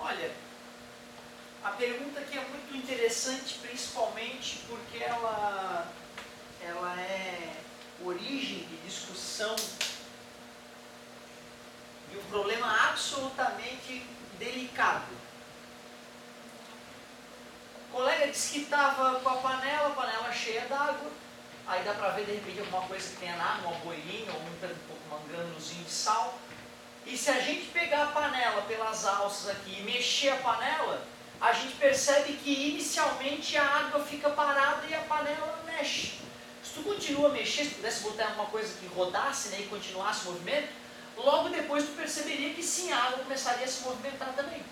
Olha, a pergunta aqui é muito interessante, principalmente porque ela é origem de discussão de um problema absolutamente delicado. O colega disse que estava com a panela cheia d'água, aí dá para ver de repente alguma coisa que tenha na água, uma boirinha ou um granulozinho de sal. E se a gente pegar a panela pelas alças aqui e mexer a panela, a gente percebe que inicialmente a água fica parada e a panela mexe. Se tu continua a mexer, se pudesse botar alguma coisa que rodasse, né, e continuasse o movimento, logo depois tu perceberia que sim, a água começaria a se movimentar também.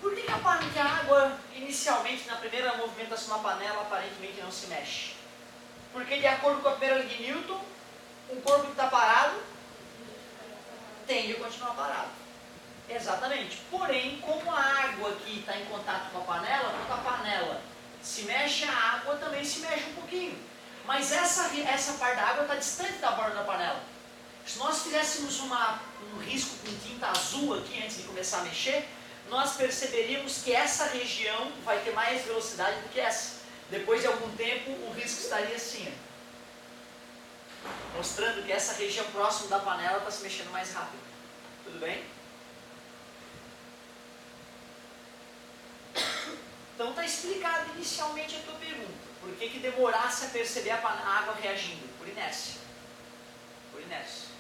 Por que a água, inicialmente, na primeira movimentação da panela, aparentemente não se mexe? Porque, de acordo com a primeira lei de Newton, um corpo que está parado tende a continuar parado. Exatamente. Porém, como a água aqui está em contato com a panela, quando a panela se mexe, a água também se mexe um pouquinho. Mas essa parte da água está distante da borda da panela. Se nós fizéssemos um risco com tinta azul aqui antes de começar a mexer, nós perceberíamos que essa região vai ter mais velocidade do que essa. Depois de algum tempo, o risco estaria assim, mostrando que essa região próxima da panela está se mexendo mais rápido. Tudo bem? Então está explicado inicialmente a tua pergunta. Por que demorasse a perceber a água reagindo? Por inércia. Por inércia.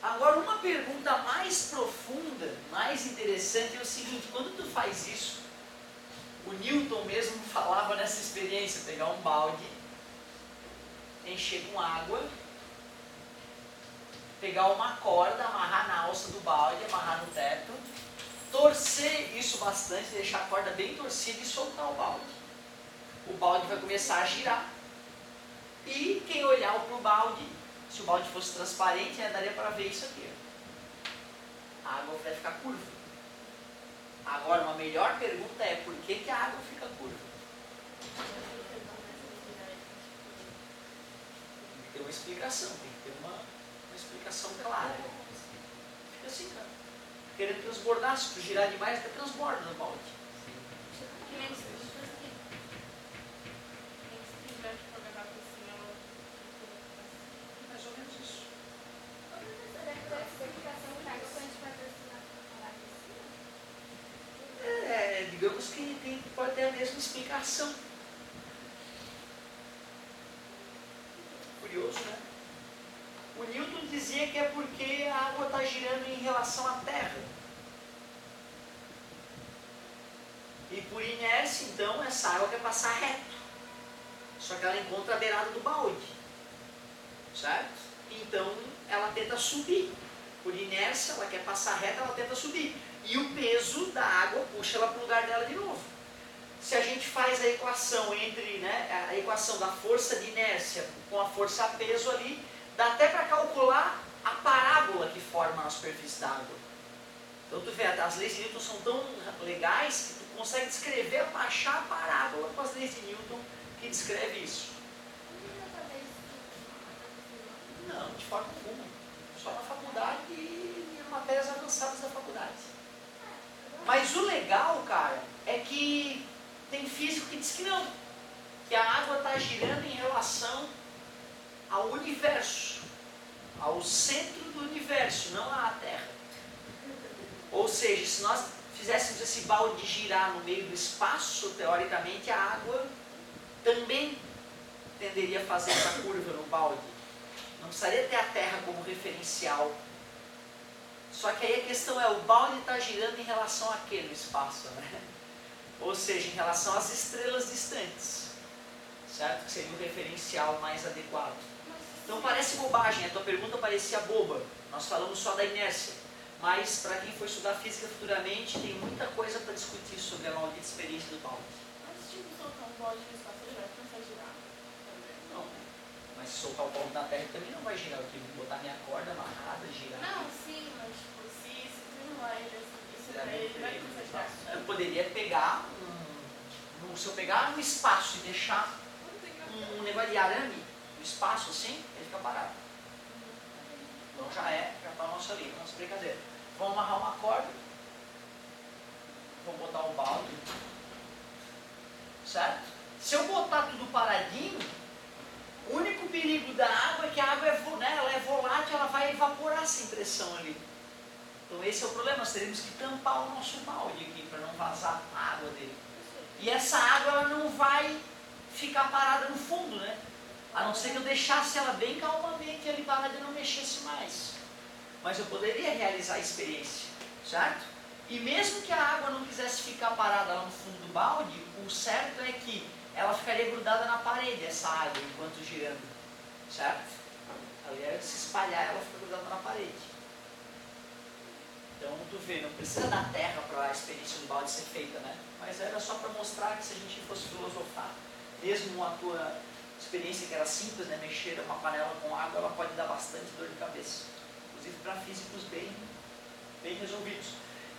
Agora, uma pergunta mais profunda, mais interessante é o seguinte: quando tu faz isso, o Newton mesmo falava nessa experiência, pegar um balde, encher com água, pegar uma corda, amarrar na alça do balde, amarrar no teto, torcer isso bastante, deixar a corda bem torcida e soltar o balde. O balde vai começar a girar e quem olhar para o balde, se o balde fosse transparente, daria para ver isso aqui. A água vai ficar curva. Agora, uma melhor pergunta é: por que a água fica curva? Tem que ter uma explicação, tem que ter uma explicação clara. Fica assim, cara. Querendo transbordar, se tu girar demais, até transborda no balde. Mais ou menos isso. Digamos que pode ter a mesma explicação. Curioso, né? O Newton dizia que é porque a água está girando em relação à Terra. E por inércia, então, essa água quer passar reto. Só que ela encontra a beirada do balde. Certo? Então, ela tenta subir. Por inércia, ela quer passar reto, ela tenta subir. E o peso da água puxa ela para o lugar dela de novo. Se a gente faz a equação entre, né, a equação da força de inércia com a força a peso ali, dá até para calcular a parábola que forma a superfície da água. Então tu vê, as leis de Newton são tão legais que tu consegue descrever, achar a parábola com as leis de Newton que descreve isso. Não, de forma alguma. Só na faculdade e em matérias avançadas da faculdade. Mas o legal, cara, é que tem físico que diz que não. Que a água está girando em relação ao universo, ao centro do universo, não à Terra. Ou seja, se nós fizéssemos esse balde girar no meio do espaço, teoricamente a água também tenderia a fazer essa curva no balde. Não precisaria ter a Terra como referencial. Só que aí a questão é, o balde está girando em relação a quê no espaço, né? Ou seja, em relação às estrelas distantes. Certo? Que seria o referencial mais adequado. Então parece bobagem, a tua pergunta parecia boba. Nós falamos só da inércia. Mas para quem for estudar física futuramente, tem muita coisa para discutir sobre a maldita experiência do balde. Mas tipo, soltar um balde no espaço, ele vai começar a girar? Não. Mas se soltar o balde na Terra também não vai girar. Eu tive que botar minha corda amarrada, girar. Não, sim, mas tipo, se estimular ele assim, ele vai começar a girar. Eu poderia pegar se eu pegar um espaço e deixar um negócio de arame no espaço assim, ele fica parado. Então já está o nosso negócio ali, nossa brincadeira. Vamos amarrar uma corda, vamos botar um balde, certo? Se eu botar tudo paradinho, o único perigo da água é que a água ela é volátil, ela vai evaporar sem pressão ali. Então esse é o problema, nós teremos que tampar o nosso balde aqui para não vazar a água dele. E essa água ela não vai ficar parada no fundo, né? A não ser que eu deixasse ela bem calmamente ali parada e não mexesse mais. Mas eu poderia realizar a experiência, certo? E mesmo que a água não quisesse ficar parada lá no fundo do balde, o certo é que ela ficaria grudada na parede, essa água, enquanto girando, certo? Ali é se espalhar, ela fica grudada na parede. Então, tu vê, não precisa da terra para a experiência do balde ser feita, né? Mas era só para mostrar que se a gente fosse filosofar, mesmo a tua experiência que era simples, né? Mexer uma panela com água, ela pode dar bastante dor de cabeça. Inclusive para físicos bem resolvidos.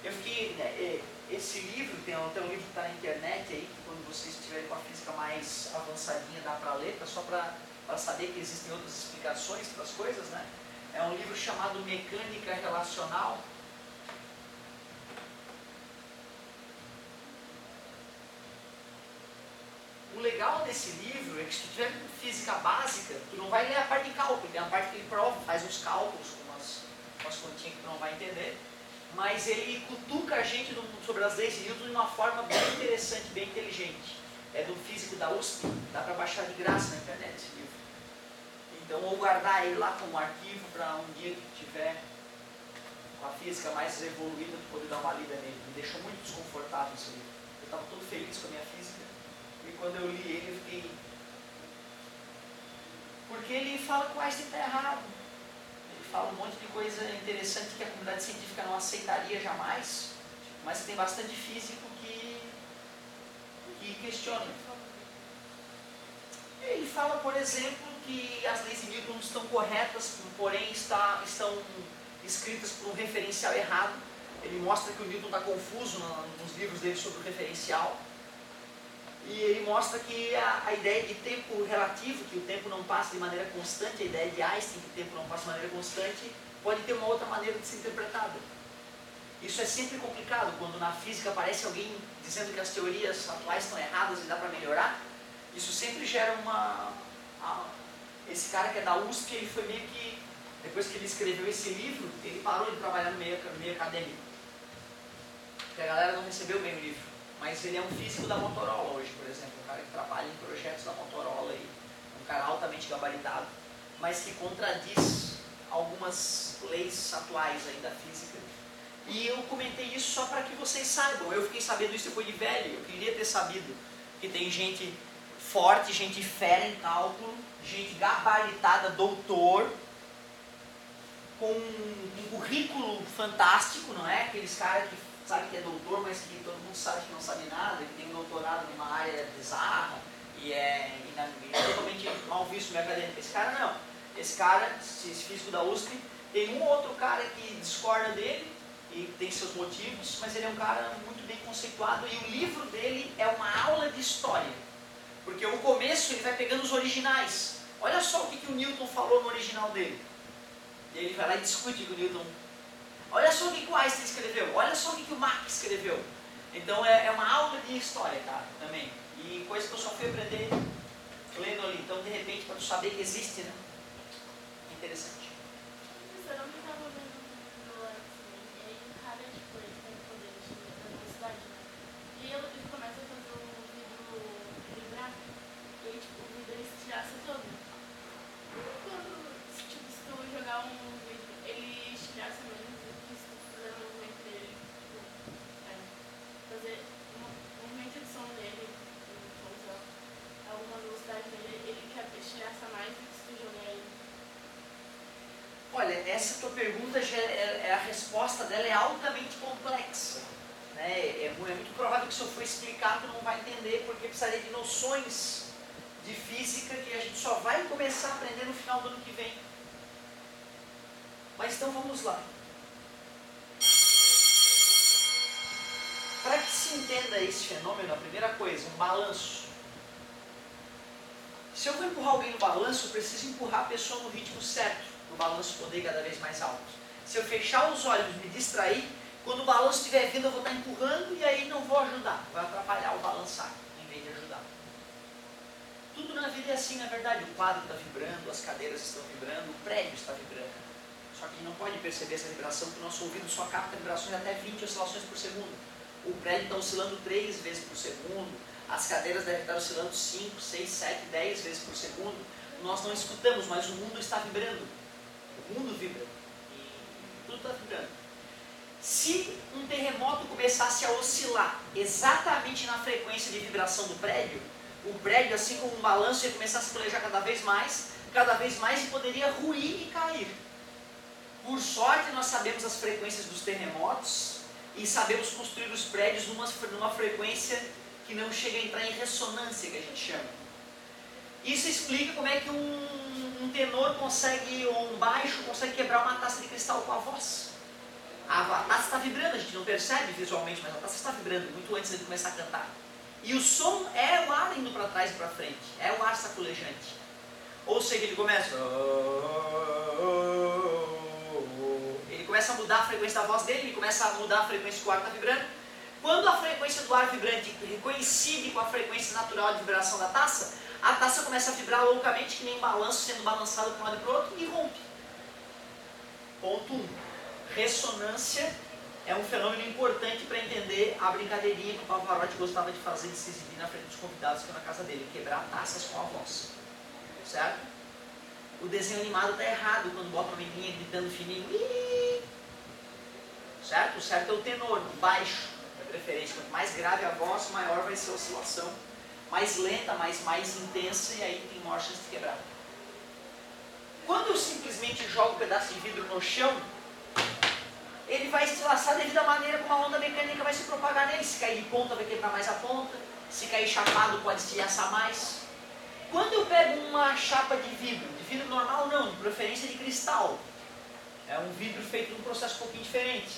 Eu fiquei, né, esse livro, tem um livro que está na internet aí, que quando vocês estiverem com a física mais avançadinha dá para ler, tá? Só para saber que existem outras explicações para as coisas, né? É um livro chamado Mecânica Relacional. O legal desse livro é que se tu tiver física básica, tu não vai ler a parte de cálculo, tem a parte que ele prova, faz os cálculos com umas continhas que tu não vai entender, mas ele cutuca a gente sobre as leis de Newton de uma forma bem interessante, bem inteligente. É do físico da USP, dá para baixar de graça na internet esse livro. Então, ou guardar ele lá como arquivo para um dia que tiver com a física mais evoluída, tu poder dar uma lida nele. Me deixou muito desconfortável esse livro. Eu estava todo feliz com a minha física. E quando eu li ele, eu fiquei... Porque ele fala que o Einstein está errado. Ele fala um monte de coisa interessante que a comunidade científica não aceitaria jamais, mas tem bastante físico que questiona. Ele fala, por exemplo, que as leis de Newton estão corretas, porém estão escritas por um referencial errado. Ele mostra que o Newton está confuso nos livros dele sobre o referencial. E ele mostra que a ideia de tempo relativo, que o tempo não passa de maneira constante, a ideia de Einstein, que o tempo não passa de maneira constante, pode ter uma outra maneira de ser interpretada. Isso é sempre complicado, quando na física aparece alguém dizendo que as teorias atuais estão erradas e dá para melhorar. Isso sempre gera esse cara que é da USP, ele foi meio que, depois que ele escreveu esse livro, ele parou de trabalhar no meio acadêmico. Porque a galera não recebeu bem o livro. Mas ele é um físico da Motorola hoje, por exemplo, um cara que trabalha em projetos da Motorola, um cara altamente gabaritado, mas que contradiz algumas leis atuais aí da física. E eu comentei isso só para que vocês saibam. Eu fiquei sabendo isso depois de velho, eu queria ter sabido que tem gente forte, gente fera em cálculo, gente gabaritada, doutor, com um currículo fantástico, não é? Aqueles caras que sabe que é doutor, mas que todo mundo sabe que não sabe nada, que tem um doutorado numa área bizarra e é totalmente mal visto no meio acadêmico. Esse cara não. Esse cara, esse físico da USP, tem um outro cara que discorda dele e tem seus motivos, mas ele é um cara muito bem conceituado e o livro dele é uma aula de história. Porque o começo ele vai pegando os originais. Olha só o que o Newton falou no original dele. E ele vai lá e discute com o Newton. Olha só o que o Einstein escreveu, olha só o que o Mach escreveu. Então é uma aula de história, cara, também. E coisa que eu só fui aprender lendo ali. Então, de repente, para tu saber que existe, né? Interessante. Eu não estava vendo no Einstein, e aí o cara, tipo, ele tem poder da velocidade, né? E ele começa a fazer o vidro vibrar, e aí, tipo, o vidro ele se estilhaça todo. Quando, tipo, se tu jogar um vidro, ele estilhaça mesmo. Fazer um movimento de som dele, alguma velocidade dele, ele quer estilhaça mais do que se tu jogar ele. Olha, essa tua pergunta, a resposta dela é altamente complexa. Né? É muito provável que se eu for explicar, tu não vai entender, porque precisaria de noções de física que a gente só vai começar a aprender no final do ano que vem. Mas então vamos lá. Para que se entenda esse fenômeno, a primeira coisa, um balanço. Se eu vou empurrar alguém no balanço, eu preciso empurrar a pessoa no ritmo certo, para o balanço poder ir cada vez mais alto. Se eu fechar os olhos, me distrair, quando o balanço estiver vindo eu vou estar empurrando e aí não vou ajudar, vai atrapalhar o balançar, em vez de ajudar. Tudo na vida é assim, na verdade, o quadro está vibrando, as cadeiras estão vibrando, o prédio está vibrando. Só que a gente não pode perceber essa vibração, porque o nosso ouvido só capta vibrações de até 20 oscilações por segundo. O prédio está oscilando 3 vezes por segundo, as cadeiras devem estar oscilando 5, 6, 7, 10 vezes por segundo. Nós não escutamos, mas o mundo está vibrando. O mundo vibra. E tudo está vibrando. Se um terremoto começasse a oscilar exatamente na frequência de vibração do prédio, o prédio, assim como um balanço, ia começar a se planejar cada vez mais, e poderia ruir e cair. Por sorte, nós sabemos as frequências dos terremotos e sabemos construir os prédios numa frequência que não chega a entrar em ressonância, que a gente chama. Isso explica como é que um tenor consegue, ou um baixo, consegue quebrar uma taça de cristal com a voz. A taça está vibrando, a gente não percebe visualmente, mas a taça está vibrando muito antes de começar a cantar. E o som é o ar indo para trás e para frente, é o ar saculejante. Ou seja, ele começa a mudar a frequência da voz dele, ele começa a mudar a frequência que o ar está vibrando. Quando a frequência do ar vibrante coincide com a frequência natural de vibração da taça, a taça começa a vibrar loucamente, que nem um balanço sendo balançado para um lado e para o outro, e rompe. Ponto 1. Ressonância é um fenômeno importante para entender a brincadeirinha que o Pavarotti gostava de fazer, de se exibir na frente dos convidados que iam na casa dele, quebrar taças com a voz. Certo? O desenho animado está errado quando bota uma menininha gritando fininho. Iiii. Certo? O certo é o tenor, o baixo, de preferência. Quanto mais grave a voz, maior vai ser a oscilação. Mais lenta, mais intensa, e aí tem maior chance de quebrar. Quando eu simplesmente jogo um pedaço de vidro no chão, ele vai se laçar devido à maneira como a onda mecânica vai se propagar nele. Se cair de ponta, vai quebrar mais a ponta. Se cair chapado, pode estilhaçar mais. Quando eu pego uma chapa de vidro normal não, de preferência de cristal, é um vidro feito num processo um pouquinho diferente.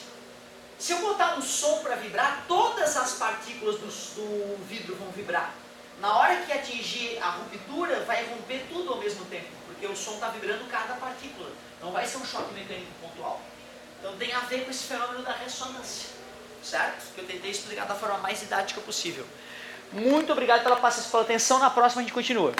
Se eu botar um som para vibrar, todas as partículas do vidro vão vibrar. Na hora que atingir a ruptura, vai romper tudo ao mesmo tempo, porque o som está vibrando cada partícula, não vai ser um choque mecânico pontual. Então tem a ver com esse fenômeno da ressonância, certo? Que eu tentei explicar da forma mais didática possível. Muito obrigado pela paciência e pela atenção, na próxima a gente continua.